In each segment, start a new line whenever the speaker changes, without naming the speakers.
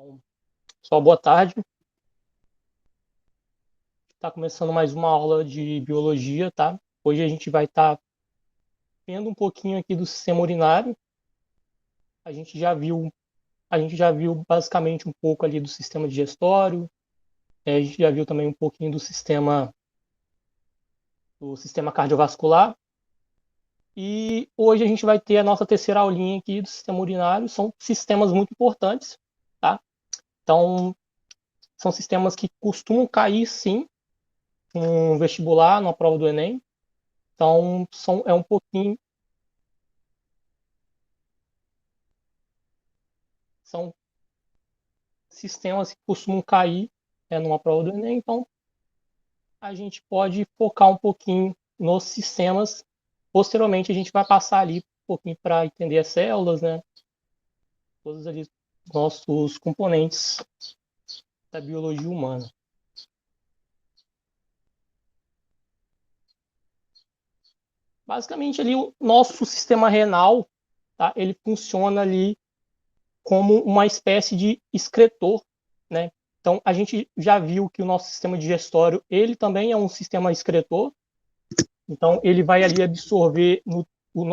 Bom, pessoal, boa tarde. Está começando mais uma aula de biologia, tá? Hoje a gente vai estar vendo um pouquinho aqui do sistema urinário. A gente já viu, a gente já viu basicamente um pouco ali do sistema digestório. A gente já viu também um pouquinho do sistema cardiovascular. E hoje a gente vai ter a nossa terceira aulinha aqui do sistema urinário. São sistemas muito importantes, tá? Então, são sistemas que costumam cair, sim, no vestibular, na prova do Enem. Então, é um pouquinho, são sistemas que costumam cair numa prova do Enem. Então, a gente pode focar um pouquinho nos sistemas. Posteriormente, a gente vai passar ali um pouquinho para entender as células, né? Todos ali os nossos componentes da biologia humana. Basicamente, ali o nosso sistema renal, tá? Ele funciona ali como uma espécie de excretor, né? Então, a gente já viu que o nosso sistema digestório, ele também é um sistema excretor. Então, ele vai ali absorver,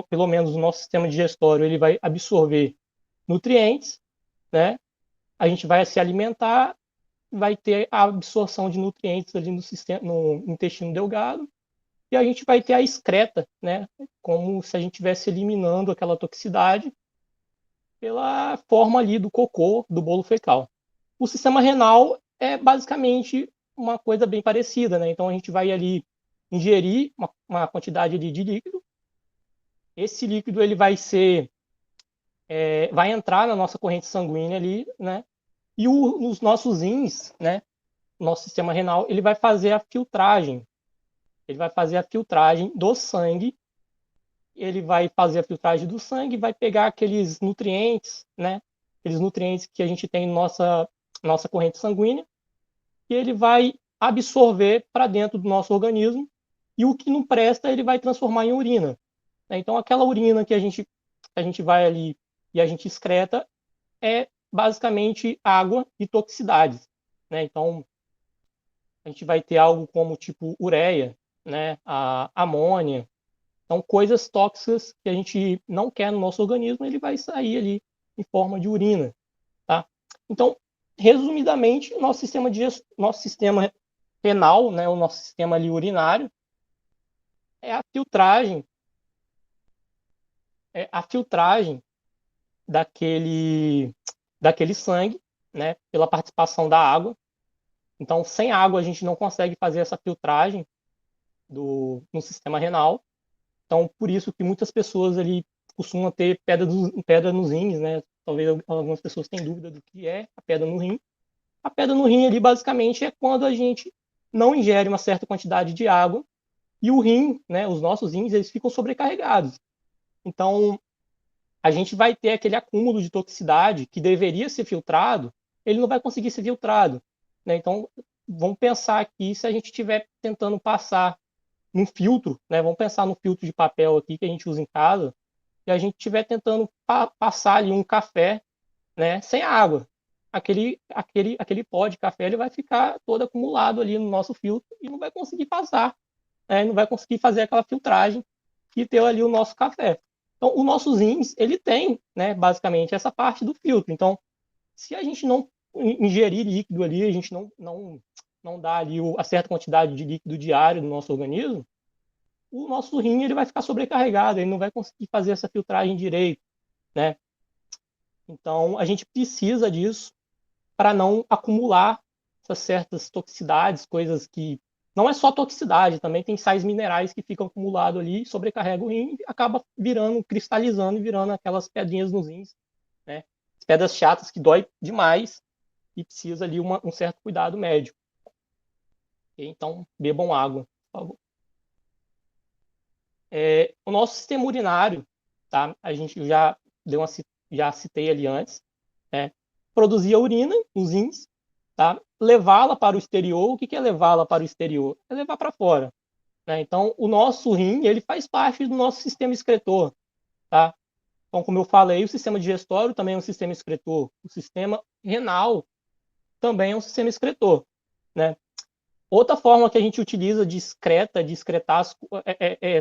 pelo menos o nosso sistema digestório, ele vai absorver nutrientes, né? A gente vai se alimentar, vai ter a absorção de nutrientes ali no intestino delgado, e a gente vai ter a excreta, né? Como se a gente estivesse eliminando aquela toxicidade pela forma ali do cocô, do bolo fecal. O sistema renal é basicamente uma coisa bem parecida, né? Então a gente vai ali ingerir uma quantidade de líquido. Esse líquido ele vai entrar na nossa corrente sanguínea ali, né? E os nossos rins, né? Nosso sistema renal, ele vai fazer a filtragem. Ele vai fazer a filtragem do sangue. Ele vai fazer a filtragem do sangue, vai pegar aqueles nutrientes, né? Aqueles nutrientes que a gente tem na nossa corrente sanguínea, e ele vai absorver para dentro do nosso organismo, e o que não presta ele vai transformar em urina. Então, aquela urina que a gente vai ali e a gente excreta é basicamente água e toxicidades, né? Então, a gente vai ter algo como tipo ureia, né? A amônia. Então, coisas tóxicas que a gente não quer no nosso organismo, ele vai sair ali em forma de urina, tá? Então, resumidamente, nosso sistema renal, né, o nosso sistema ali urinário, é a filtragem daquele, daquele sangue, né, pela participação da água. Então, sem água, a gente não consegue fazer essa filtragem no sistema renal. Então, por isso que muitas pessoas ali costumam ter pedra nos rins, né? Talvez algumas pessoas tenham dúvida do que é a pedra no rim. A pedra no rim ali, basicamente, é quando a gente não ingere uma certa quantidade de água e o rim, né, os nossos rins, eles ficam sobrecarregados. Então, a gente vai ter aquele acúmulo de toxicidade que deveria ser filtrado, ele não vai conseguir ser filtrado, né? Então, vamos pensar aqui se a gente estiver tentando passar um filtro, né? Vamos pensar no filtro de papel aqui que a gente usa em casa, e a gente estiver tentando passar ali um café, né, sem água. Aquele pó de café ele vai ficar todo acumulado ali no nosso filtro e não vai conseguir passar, né? Não vai conseguir fazer aquela filtragem que ter ali o nosso café. Então, o nosso rins, ele tem, né, basicamente essa parte do filtro. Então, se a gente não ingerir líquido ali, a gente não dá ali a certa quantidade de líquido diário no nosso organismo, o nosso rim ele vai ficar sobrecarregado, ele não vai conseguir fazer essa filtragem direito, né? Então, a gente precisa disso para não acumular essas certas toxicidades, coisas que não é só toxicidade, também tem sais minerais que ficam acumulados ali, sobrecarrega o rim e acaba virando, cristalizando e virando aquelas pedrinhas nos rins, né? Pedras chatas que dói demais e precisa ali um certo cuidado médico. Então, bebam água, por favor. O nosso sistema urinário, tá? A gente já citei ali antes, né? Produzir a urina nos rins, tá? Levá-la para o exterior. O que é levá-la para o exterior? É levar para fora, né? Então, o nosso rim, ele faz parte do nosso sistema excretor, tá? Então, como eu falei, o sistema digestório também é um sistema excretor. O sistema renal também é um sistema excretor, né? Outra forma que a gente utiliza de excretar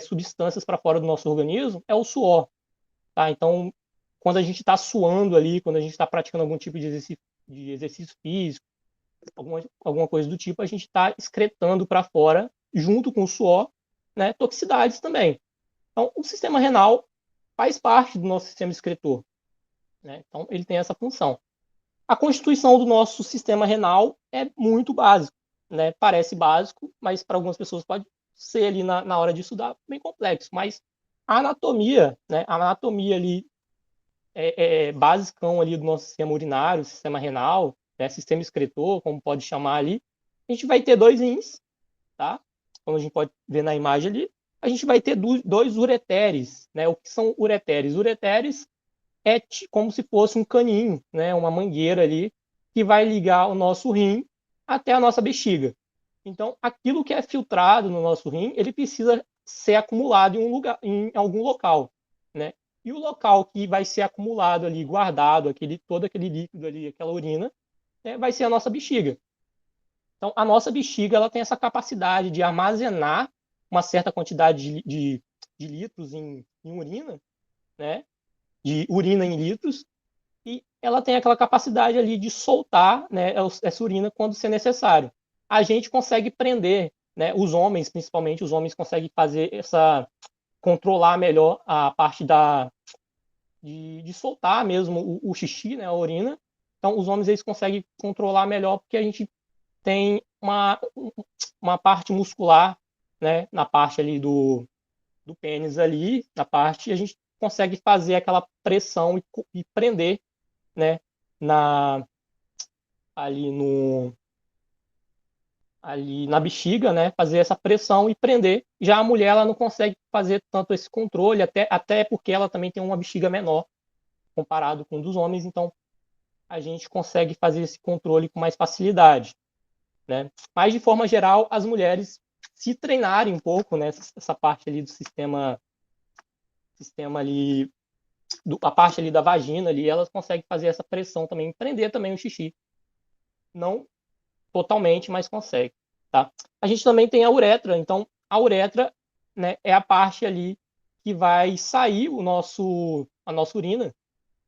substâncias para fora do nosso organismo é o suor, tá? Então, quando a gente está suando ali, quando a gente está praticando algum tipo de exercício físico, alguma coisa do tipo, a gente está excretando para fora, junto com o suor, né, toxicidades também. Então, o sistema renal faz parte do nosso sistema excretor, né? Então, ele tem essa função. A constituição do nosso sistema renal é muito básico, né? Parece básico, mas para algumas pessoas pode ser ali na hora de estudar bem complexo. Mas a anatomia, né? A anatomia ali basicão ali do nosso sistema urinário, sistema renal, né? Sistema excretor, como pode chamar ali. A gente vai ter dois rins, tá? Como a gente pode ver na imagem ali. A gente vai ter dois ureteres, né? O que são ureteres? Ureteres é como se fosse um caninho, né, uma mangueira ali, que vai ligar o nosso rim até a nossa bexiga. Então, aquilo que é filtrado no nosso rim, ele precisa ser acumulado em um lugar, em algum local, né? E o local que vai ser acumulado ali, guardado, todo aquele líquido ali, aquela urina, né, vai ser a nossa bexiga. Então, a nossa bexiga ela tem essa capacidade de armazenar uma certa quantidade de litros em urina, né? De urina em litros, e ela tem aquela capacidade ali de soltar, né, essa urina quando ser necessário. A gente consegue prender, né, os homens, principalmente os homens conseguem fazer controlar melhor a parte de soltar mesmo o xixi, né, a urina. Então os homens eles conseguem controlar melhor porque a gente tem uma parte muscular, né, na parte ali do pênis ali, na parte, e a gente consegue fazer aquela pressão e prender, né, na, ali no ali na bexiga, né, fazer essa pressão e prender. Já a mulher ela não consegue fazer tanto esse controle, até porque ela também tem uma bexiga menor comparado com um dos homens, então a gente consegue fazer esse controle com mais facilidade, né? Mas de forma geral, as mulheres se treinarem um pouco, né, essa parte ali do sistema ali a parte ali da vagina ali, elas conseguem fazer essa pressão também, prender também o xixi. Não totalmente, mas consegue, tá? A gente também tem a uretra, então a uretra, né, é a parte ali que vai sair a nossa urina,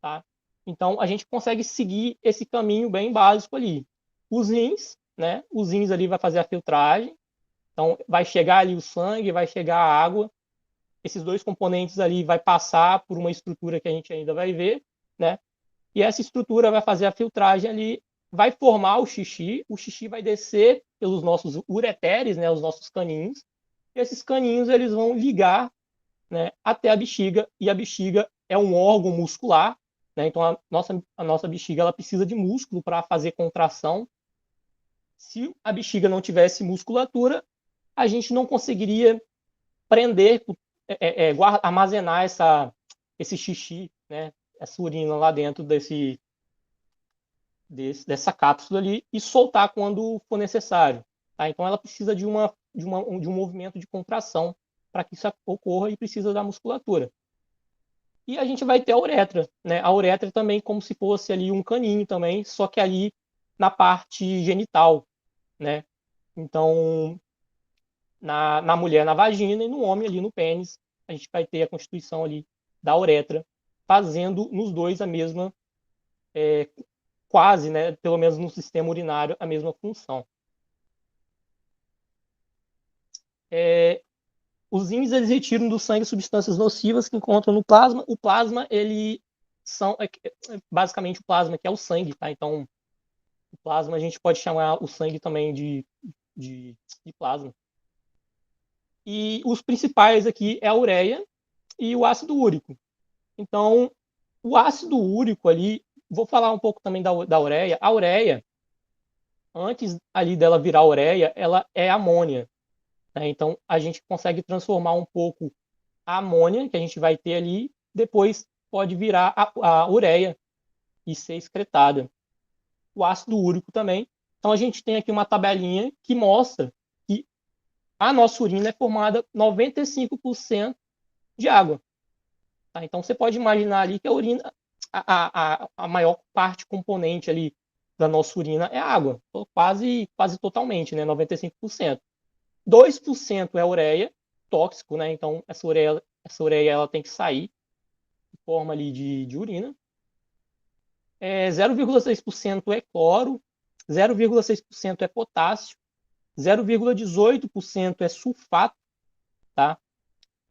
tá? Então a gente consegue seguir esse caminho bem básico ali. Os rins, né? Os rins ali vai fazer a filtragem, então vai chegar ali o sangue, vai chegar a água. Esses dois componentes ali vai passar por uma estrutura que a gente ainda vai ver, né? E essa estrutura vai fazer a filtragem ali, vai formar o xixi vai descer pelos nossos ureteres, né, os nossos caninhos, e esses caninhos eles vão ligar, né, até a bexiga, e a bexiga é um órgão muscular, né, então a nossa bexiga ela precisa de músculo para fazer contração. Se a bexiga não tivesse musculatura, a gente não conseguiria prender, armazenar esse xixi, né, essa urina lá dentro dessa cápsula ali e soltar quando for necessário. Tá? Então ela precisa de um movimento de contração para que isso ocorra e precisa da musculatura. E a gente vai ter a uretra, né? A uretra também como se fosse ali um caninho também, só que ali na parte genital, né? Então, na mulher na vagina e no homem ali no pênis, a gente vai ter a constituição ali da uretra, fazendo nos dois a mesma quase, né, pelo menos no sistema urinário, a mesma função. É, os rins eles retiram do sangue substâncias nocivas que encontram no plasma. O plasma, ele basicamente o plasma que é o sangue, tá? Então, o plasma a gente pode chamar o sangue também de, de plasma. E os principais aqui é a ureia e o ácido úrico. Então, o ácido úrico ali, vou falar um pouco também da ureia. A ureia, antes ali dela virar ureia, ela é amônia. Né? Então, a gente consegue transformar um pouco a amônia que a gente vai ter ali, depois pode virar a ureia e ser excretada. O ácido úrico também. Então, a gente tem aqui uma tabelinha que mostra que a nossa urina é formada 95% de água. Tá? Então, você pode imaginar ali que a urina, a maior parte componente ali da nossa urina é água, quase totalmente, né, 95%. 2% é ureia, tóxico, né, então essa ureia ela tem que sair em forma ali de urina. 0,6% é cloro, 0,6% é potássio, 0,18% é sulfato, tá?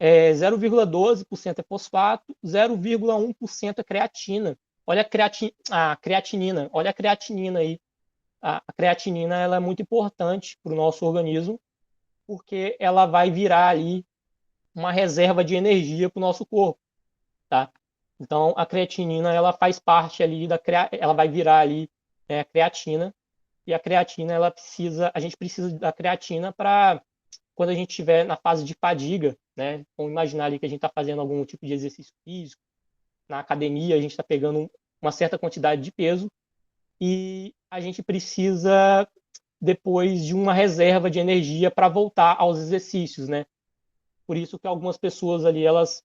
0,12% é fosfato, 0,1% é creatina. Olha a creatinina, olha a creatinina aí. A creatinina ela é muito importante para o nosso organismo, porque ela vai virar ali uma reserva de energia para o nosso corpo, tá? Então, a creatinina ela faz parte ali ela vai virar ali a creatina, e a creatina a gente precisa da creatina para quando a gente estiver na fase de fadiga, né? Vamos imaginar ali que a gente está fazendo algum tipo de exercício físico, na academia a gente está pegando uma certa quantidade de peso e a gente precisa depois de uma reserva de energia para voltar aos exercícios, né? Por isso que algumas pessoas ali elas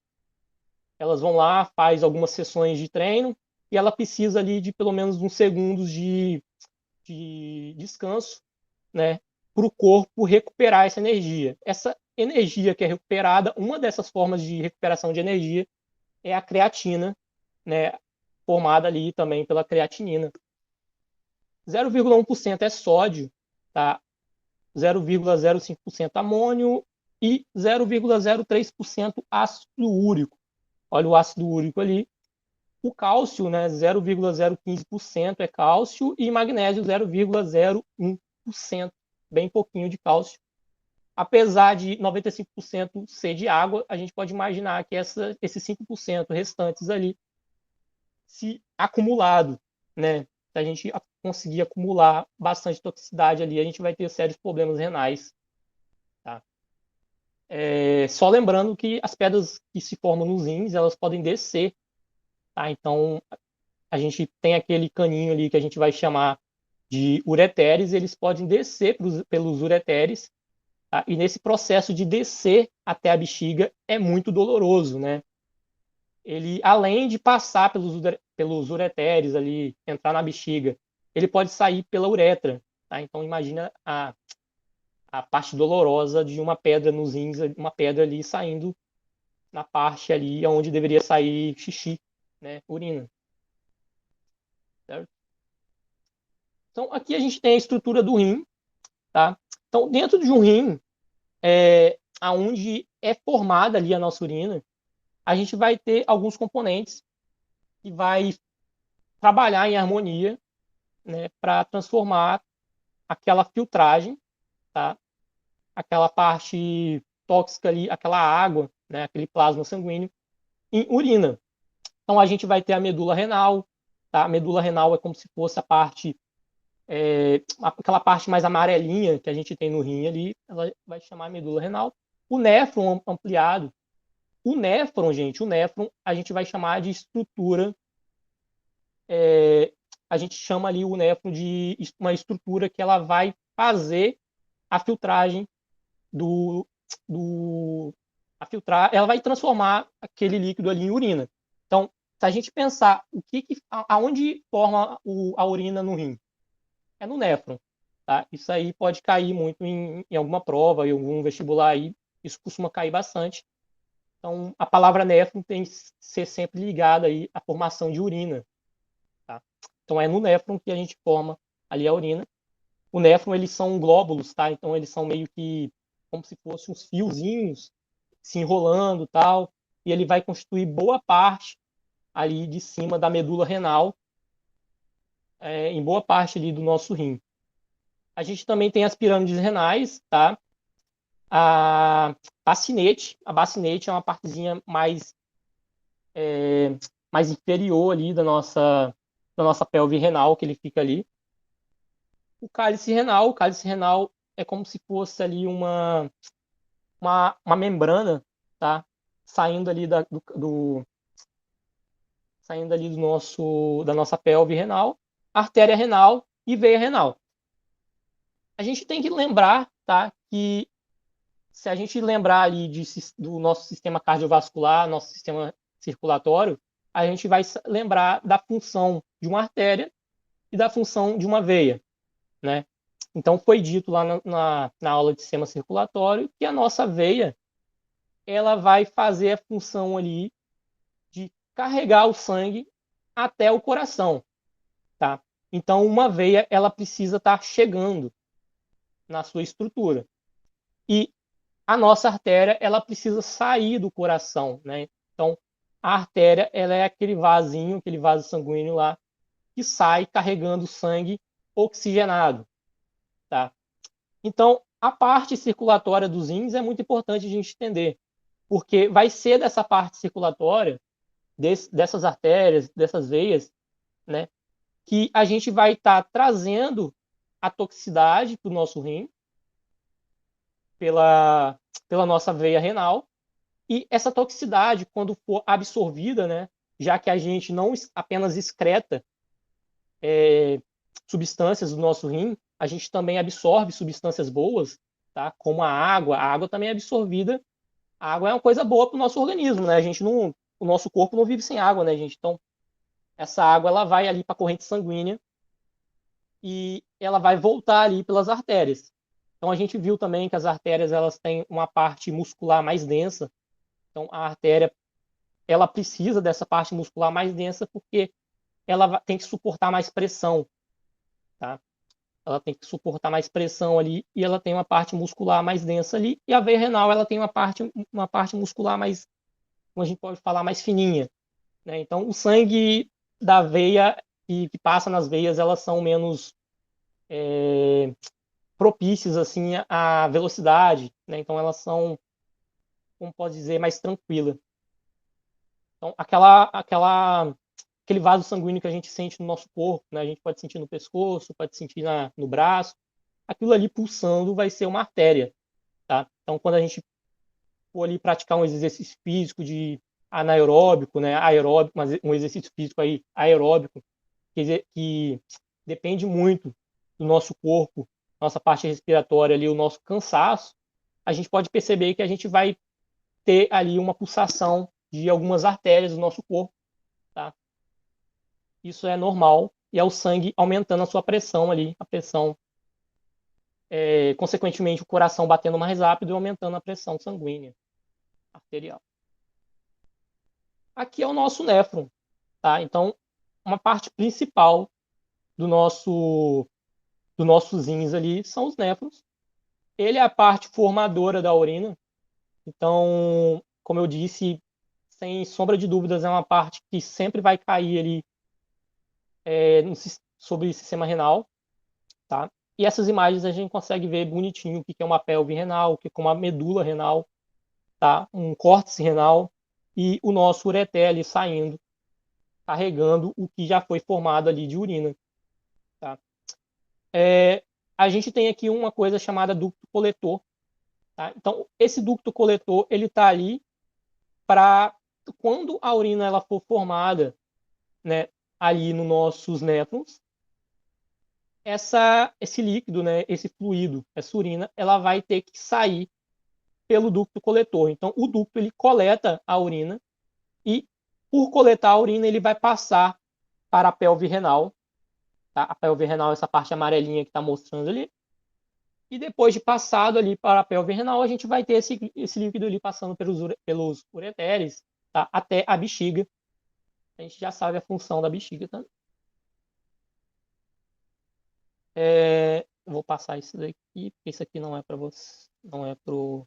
vão lá, faz algumas sessões de treino e ela precisa ali de pelo menos uns segundos de descanso, né, para o corpo recuperar essa energia. Essa energia que é recuperada, uma dessas formas de recuperação de energia é a creatina, né, formada ali também pela creatinina. 0,1% é sódio, tá? 0,05% amônio e 0,03% ácido úrico. Olha o ácido úrico ali. O cálcio, né, 0,015% é cálcio e magnésio 0,01%, bem pouquinho de cálcio. Apesar de 95% ser de água, a gente pode imaginar que esses 5% restantes ali, se acumulado, né, se a gente conseguir acumular bastante toxicidade ali, a gente vai ter sérios problemas renais. Tá? Só lembrando que as pedras que se formam nos rins, elas podem descer. Tá? Então, a gente tem aquele caninho ali que a gente vai chamar de ureteres, eles podem descer pelos ureteres, tá? E nesse processo de descer até a bexiga é muito doloroso, né? Ele, além de passar pelos ureteres ali, entrar na bexiga, ele pode sair pela uretra, tá? Então imagina a parte dolorosa de uma pedra nos rins, uma pedra ali saindo na parte ali onde deveria sair xixi, né? Urina. Certo? Então, aqui a gente tem a estrutura do rim, tá? Então, dentro de um rim, aonde é formada ali a nossa urina, a gente vai ter alguns componentes que vai trabalhar em harmonia, né, para transformar aquela filtragem, tá? Aquela parte tóxica ali, aquela água, né, aquele plasma sanguíneo, em urina. Então, a gente vai ter a medula renal, tá? A medula renal é como se fosse a parte aquela parte mais amarelinha que a gente tem no rim ali, ela vai chamar medula renal. O néfron ampliado. O néfron, gente, a gente vai chamar de estrutura. A gente chama ali o néfron de uma estrutura que ela vai fazer a filtragem ela vai transformar aquele líquido ali em urina. Então, se a gente pensar aonde forma a urina no rim, é no néfron. Tá? Isso aí pode cair muito em alguma prova, em algum vestibular aí, isso costuma cair bastante. Então, a palavra néfron tem que ser sempre ligada aí à formação de urina. Tá? Então, é no néfron que a gente forma ali a urina. O néfron, eles são glóbulos, tá? Então, eles são meio que como se fossem uns fiozinhos se enrolando tal, e ele vai constituir boa parte ali de cima da medula renal, em boa parte ali do nosso rim. A gente também tem as pirâmides renais, tá? A bacinete é uma partezinha mais inferior ali da nossa pelve renal, que ele fica ali. O cálice renal é como se fosse ali uma membrana, tá? Saindo ali saindo ali da nossa pelve renal, artéria renal e veia renal. A gente tem que lembrar, tá, que se a gente lembrar ali do nosso sistema cardiovascular, nosso sistema circulatório, a gente vai lembrar da função de uma artéria e da função de uma veia, né? Então, foi dito lá na aula de sistema circulatório que a nossa veia ela vai fazer a função ali de carregar o sangue até o coração, tá? Então, uma veia ela precisa estar chegando na sua estrutura. E a nossa artéria ela precisa sair do coração, né? Então, a artéria ela é aquele vasinho, aquele vaso sanguíneo lá que sai carregando sangue oxigenado, tá? Então, a parte circulatória dos rins é muito importante a gente entender, porque vai ser dessa parte circulatória, dessas artérias, dessas veias, né, que a gente vai estar trazendo a toxicidade para o nosso rim pela nossa veia renal, e essa toxicidade, quando for absorvida, né, já que a gente não apenas excreta substâncias do nosso rim, a gente também absorve substâncias boas, tá? Como a água também é absorvida. A água é uma coisa boa para o nosso organismo, né? A gente não, o nosso corpo não vive sem água, né, gente? Então, essa água ela vai ali para a corrente sanguínea e ela vai voltar ali pelas artérias. Então, a gente viu também que as artérias elas têm uma parte muscular mais densa. Então, a artéria ela precisa dessa parte muscular mais densa porque ela tem que suportar mais pressão, tá? Ela tem que suportar mais pressão ali e ela tem uma parte muscular mais densa ali, e a veia renal ela tem uma parte muscular mais, como a gente pode falar, mais fininha, né? Então o sangue da veia que passa nas veias elas são menos propícias assim à velocidade, né? Então elas são, como pode dizer, mais tranquilas. Então aquele vaso sanguíneo que a gente sente no nosso corpo, né? A gente pode sentir no pescoço, pode sentir no braço, aquilo ali pulsando vai ser uma artéria, tá? Então, quando a gente for ali praticar um exercício físico de anaeróbico, né, aeróbico, mas um exercício físico aí aeróbico, que depende muito do nosso corpo, nossa parte respiratória ali, o nosso cansaço, a gente pode perceber que a gente vai ter ali uma pulsação de algumas artérias do nosso corpo, tá? Isso é normal e é o sangue aumentando a sua pressão ali, a pressão consequentemente, o coração batendo mais rápido e aumentando a pressão sanguínea arterial. Aqui é o nosso néfron, tá? Então, uma parte principal do nossos rins ali são os néfrons. Ele é a parte formadora da urina. Então, como eu disse, sem sombra de dúvidas, é uma parte que sempre vai cair ali sobre o sistema renal, tá? E essas imagens a gente consegue ver bonitinho o que é uma pelve renal, o que é uma medula renal, tá? Um córtex renal e o nosso ureter ali saindo, carregando o que já foi formado ali de urina, tá? A gente tem aqui uma coisa chamada ducto coletor, tá? Então, esse ducto coletor, ele está ali para quando a urina ela for formada, né, ali nos nossos néfrons, esse líquido, né, esse fluido, essa urina, ela vai ter que sair pelo ducto coletor. Então, o ducto ele coleta a urina e, por coletar a urina, ele vai passar para a pelve renal. Tá? A pelve renal é essa parte amarelinha que está mostrando ali. E depois de passado ali para a pelve renal, a gente vai ter esse líquido ali passando pelos ureteres, tá? Até a bexiga. A gente já sabe a função da bexiga também. Vou passar isso daqui, porque isso aqui não é para você, não é para o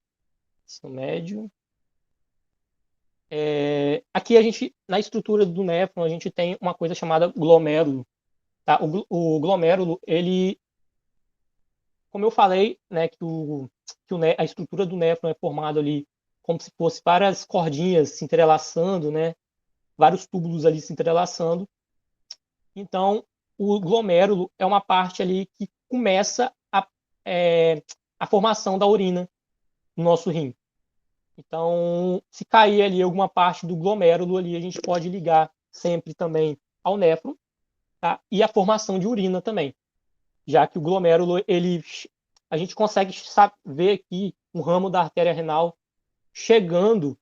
ensino médio. Aqui a gente, na estrutura do néfron, a gente tem uma coisa chamada glomérulo. Tá? O glomérulo, ele, como eu falei, né, a estrutura do néfron é formada ali como se fosse várias cordinhas se entrelaçando, né, vários túbulos ali se entrelaçando. Então, o glomérulo é uma parte ali que começa a formação da urina no nosso rim. Então, se cair ali alguma parte do glomérulo ali, a gente pode ligar sempre também ao néfron, tá? E a formação de urina também, já que o glomérulo, a gente consegue ver aqui um ramo da artéria renal chegando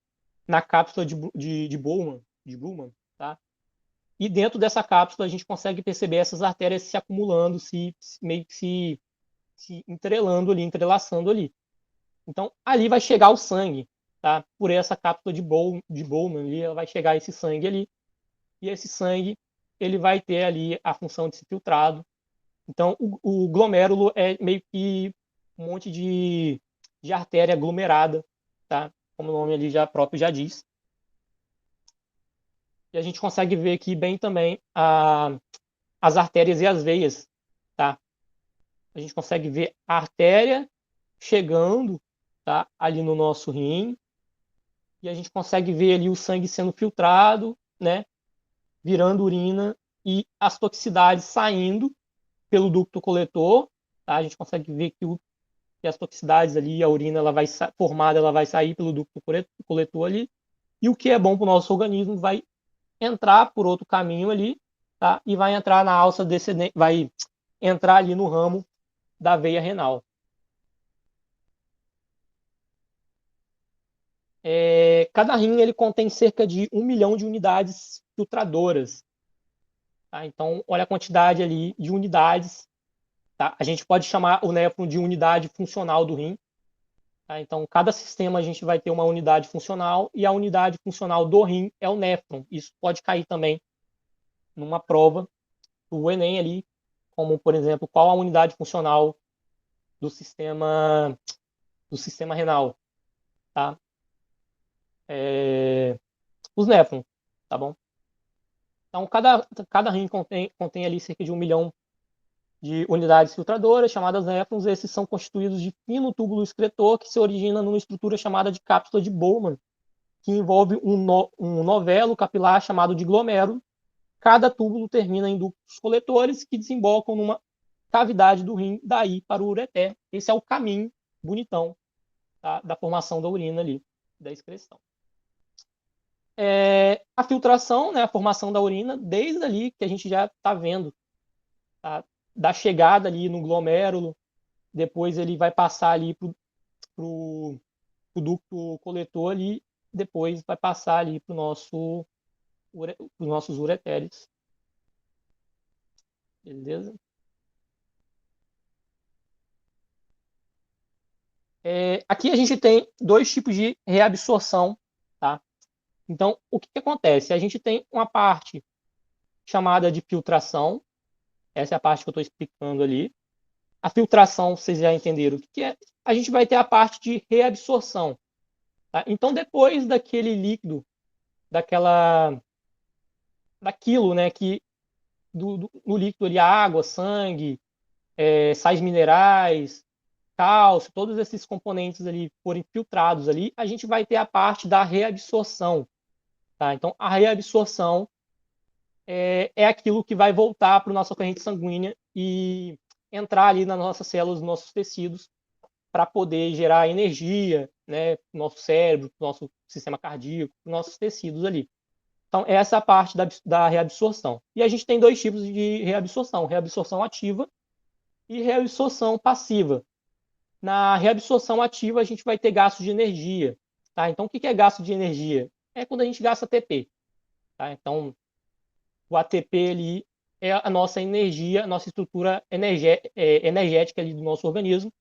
na cápsula de Bowman, tá? E dentro dessa cápsula a gente consegue perceber essas artérias se acumulando, meio que se entrelando ali, entrelaçando ali. Então, ali vai chegar o sangue, tá? Por essa cápsula de Bowman ali, ela vai chegar esse sangue ali, e esse sangue ele vai ter ali a função de ser filtrado. Então, o glomérulo é meio que um monte de artéria aglomerada, tá? Como o nome ali já próprio já diz. E a gente consegue ver aqui bem também as artérias e as veias, tá? A gente consegue ver a artéria chegando, tá? Ali no nosso rim, e a gente consegue ver ali o sangue sendo filtrado, né? Virando urina e as toxicidades saindo pelo ducto coletor, tá? A gente consegue ver que as toxicidades ali, a urina ela vai formada, ela vai sair pelo ducto coletor ali, e o que é bom para o nosso organismo vai entrar por outro caminho ali, tá? E vai entrar na alça descendente, vai entrar ali no ramo da veia renal. Cada rim ele contém cerca de 1 milhão de unidades filtradoras. Tá? Então, olha a quantidade ali de unidades. Tá? A gente pode chamar o néfron de unidade funcional do rim. Tá? Então, cada sistema a gente vai ter uma unidade funcional e a unidade funcional do rim é o néfron. Isso pode cair também numa prova do Enem ali, como, por exemplo, qual a unidade funcional do sistema renal. Tá? Os néfrons, tá bom? Então, cada rim contém ali cerca de 1 milhão de unidades filtradoras, chamadas néfrons. Esses são constituídos de fino túbulo excretor que se origina numa estrutura chamada de cápsula de Bowman, que envolve um novelo capilar chamado de glomérulo. Cada túbulo termina em ductos coletores que desembocam numa cavidade do rim, daí para o ureter. Esse é o caminho bonitão, tá? Da formação da urina ali, da excreção. A filtração, né, a formação da urina, desde ali que a gente já está vendo, tá? Da chegada ali no glomérulo, depois ele vai passar ali para o ducto coletor ali, depois vai passar ali para os nossos ureteres. Beleza? Aqui a gente tem dois tipos de reabsorção, tá? Então, o que acontece? A gente tem uma parte chamada de filtração, essa é a parte que eu estou explicando ali. A filtração, vocês já entenderam o que é. A gente vai ter a parte de reabsorção. Tá? Então, depois daquele líquido, daquilo, né, que no líquido ali, água, sangue, sais minerais, cálcio, todos esses componentes ali forem filtrados ali, a gente vai ter a parte da reabsorção. Tá? Então, a reabsorção é aquilo que vai voltar para a nossa corrente sanguínea e entrar ali nas nossas células, nos nossos tecidos, para poder gerar energia, né, para o nosso cérebro, para o nosso sistema cardíaco, para os nossos tecidos ali. Então, essa é a parte da reabsorção. E a gente tem dois tipos de reabsorção: reabsorção ativa e reabsorção passiva. Na reabsorção ativa, a gente vai ter gasto de energia. Tá? Então, o que é gasto de energia? É quando a gente gasta ATP. Tá? Então, o ATP ali é a nossa energia, a nossa estrutura energética ali do nosso organismo.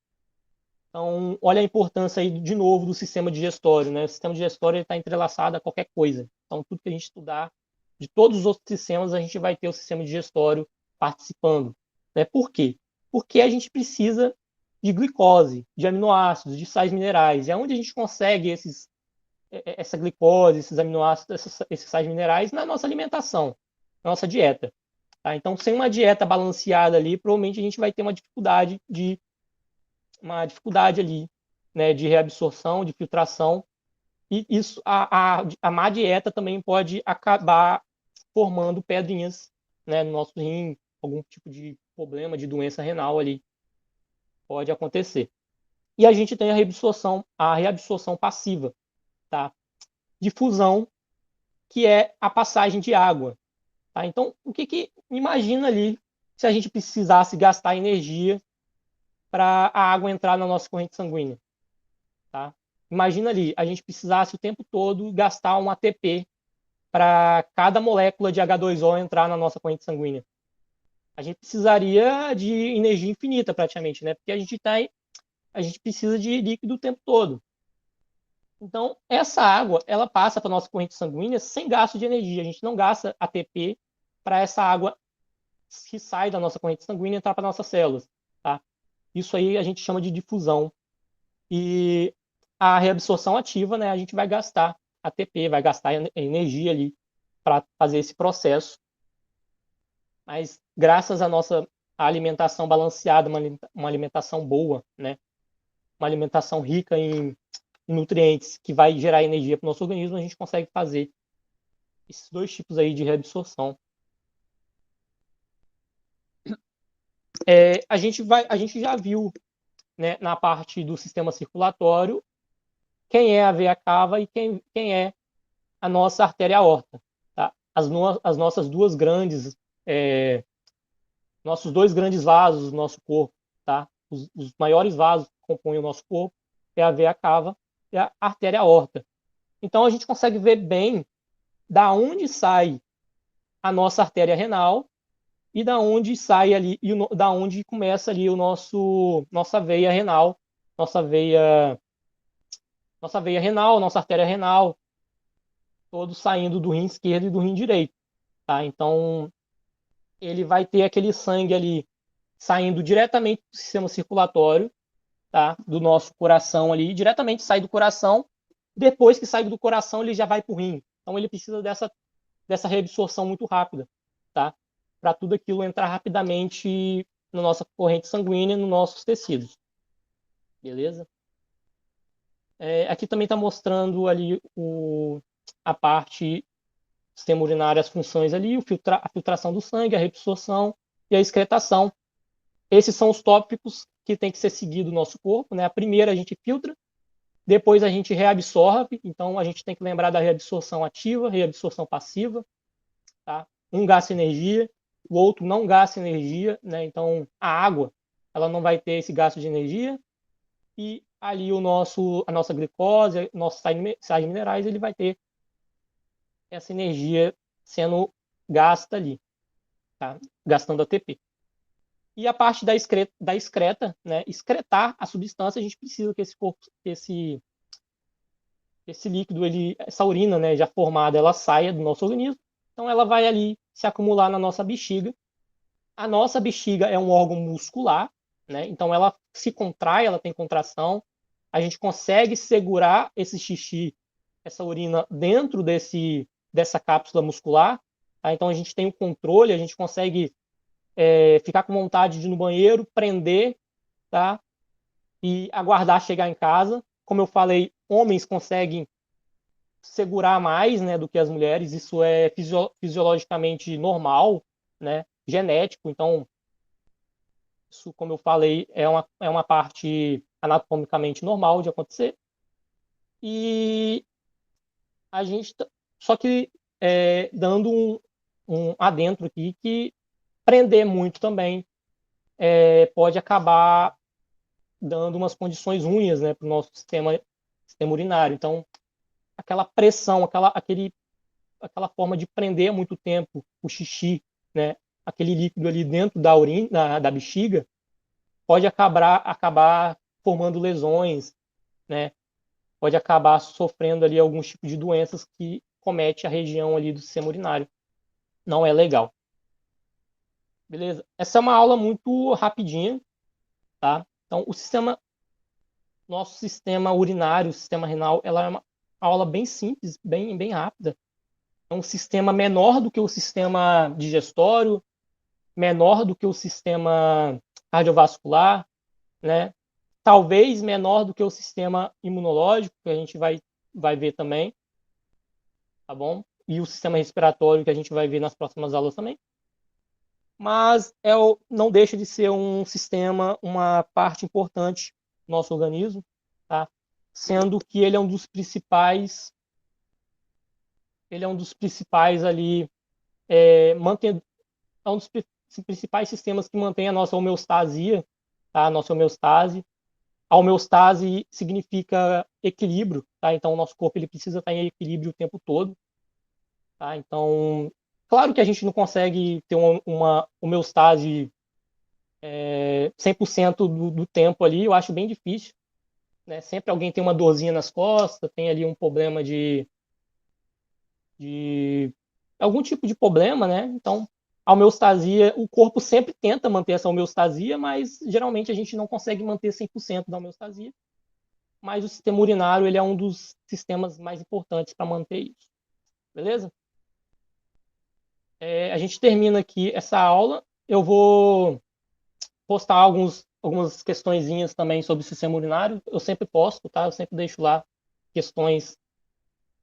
Então, olha a importância aí, de novo, do sistema digestório. Né? O sistema digestório está entrelaçado a qualquer coisa. Então, tudo que a gente estudar, de todos os outros sistemas, a gente vai ter o sistema digestório participando. Né? Por quê? Porque a gente precisa de glicose, de aminoácidos, de sais minerais. E é onde a gente consegue essa glicose, esses aminoácidos, esses sais minerais na nossa alimentação, na nossa dieta. Tá? Então, sem uma dieta balanceada ali, provavelmente a gente vai ter uma dificuldade ali, né, de reabsorção, de filtração, e isso, a má dieta também pode acabar formando pedrinhas, né, no nosso rim, algum tipo de problema de doença renal ali pode acontecer. E a gente tem a reabsorção passiva, tá? Difusão, que é a passagem de água. Tá? Então, imagina ali se a gente precisasse gastar energia para a água entrar na nossa corrente sanguínea. Tá? Imagina ali, a gente precisasse o tempo todo gastar um ATP para cada molécula de H2O entrar na nossa corrente sanguínea. A gente precisaria de energia infinita praticamente, né? Porque a gente precisa de líquido o tempo todo. Então, essa água, ela passa para a nossa corrente sanguínea sem gasto de energia. A gente não gasta ATP para essa água que sai da nossa corrente sanguínea entrar para nossas células, tá? Isso aí a gente chama de difusão. E a reabsorção ativa, né, a gente vai gastar ATP, vai gastar energia ali para fazer esse processo. Mas graças à nossa alimentação balanceada, uma alimentação boa, né, uma alimentação rica em nutrientes que vai gerar energia para o nosso organismo, a gente consegue fazer esses dois tipos aí de reabsorção. A gente já viu, né, na parte do sistema circulatório quem é a veia cava e quem é a nossa artéria aorta. Tá? As nossas nossos dois grandes vasos do nosso corpo, tá? Os maiores vasos que compõem o nosso corpo é a veia cava e a artéria aorta. Então a gente consegue ver bem da onde sai a nossa artéria renal e da onde sai ali e da onde começa ali o nossa veia renal, nossa veia renal, nossa artéria renal, todos saindo do rim esquerdo e do rim direito, tá? Então ele vai ter aquele sangue ali saindo diretamente do sistema circulatório, tá? Do nosso coração ali, diretamente sai do coração. Depois que sai do coração, ele já vai para o rim. Então ele precisa dessa reabsorção muito rápida, tá? Para tudo aquilo entrar rapidamente na nossa corrente sanguínea, nos nossos tecidos. Beleza? Aqui também está mostrando ali a parte do sistema urinário, as funções ali, a filtração do sangue, a reabsorção e a excretação. Esses são os tópicos que tem que ser seguido no nosso corpo, né? A primeira a gente filtra, depois a gente reabsorve, então a gente tem que lembrar da reabsorção ativa, reabsorção passiva, tá? Um gasta energia, o outro não gasta energia, né? Então a água, ela não vai ter esse gasto de energia e ali a nossa glicose, nossos sais minerais, ele vai ter essa energia sendo gasta ali, tá? Gastando ATP. E a parte da excreta, né? Excretar a substância, a gente precisa que esse líquido, essa urina, né, já formada, ela saia do nosso organismo. Então ela vai ali se acumular na nossa bexiga. A nossa bexiga é um órgão muscular, né? Então ela se contrai, ela tem contração. A gente consegue segurar esse xixi, essa urina dentro dessa cápsula muscular. Tá? Então a gente tem o controle, a gente consegue ficar com vontade de ir no banheiro, prender, tá? E aguardar chegar em casa. Como eu falei, homens conseguem segurar mais, né, do que as mulheres. Isso é fisiologicamente normal, né? Genético. Então, isso, como eu falei, é uma parte anatomicamente normal de acontecer. E a gente, só que dando um adentro aqui, que prender muito também pode acabar dando umas condições ruins, né, para o nosso sistema urinário. Então, aquela pressão, aquela forma de prender muito tempo o xixi, né, aquele líquido ali dentro da urina, da bexiga, pode acabar formando lesões, né, pode acabar sofrendo ali alguns tipos de doenças que comete a região ali do sistema urinário. Não é legal. Beleza? Essa é uma aula muito rapidinha, tá? Então, nosso sistema urinário, o sistema renal, ela é uma aula bem simples, bem rápida. É um sistema menor do que o sistema digestório, menor do que o sistema cardiovascular, né? Talvez menor do que o sistema imunológico, que a gente vai ver também, tá bom? E o sistema respiratório, que a gente vai ver nas próximas aulas também. Mas não deixa de ser um sistema, uma parte importante do nosso organismo, tá? Sendo que ele é um dos principais ali, é um dos principais sistemas que mantém a nossa homeostasia, tá? A nossa homeostase. A homeostase significa equilíbrio, tá? Então o nosso corpo ele precisa estar em equilíbrio o tempo todo. tá? Então, claro que a gente não consegue ter uma homeostase 100% do tempo ali, eu acho bem difícil, né? Sempre alguém tem uma dorzinha nas costas, tem ali um problema de algum tipo de problema, né? Então, a homeostasia, o corpo sempre tenta manter essa homeostasia, mas geralmente a gente não consegue manter 100% da homeostasia. Mas o sistema urinário ele é um dos sistemas mais importantes para manter isso. Beleza? A gente termina aqui essa aula. Eu vou postar algumas questõezinhas também sobre o sistema urinário. Eu sempre posto, tá? Eu sempre deixo lá questões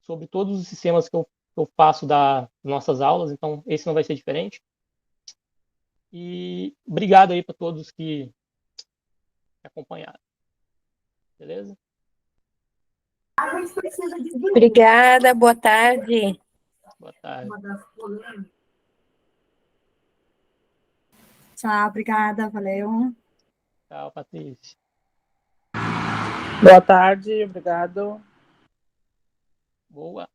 sobre todos os sistemas que eu faço das nossas aulas, então esse não vai ser diferente. E obrigado aí para todos que acompanharam. Beleza?
Obrigada, boa tarde.
Boa tarde.
Tchau, obrigada, valeu.
Tchau, Patrícia.
Boa tarde, obrigado.
Boa.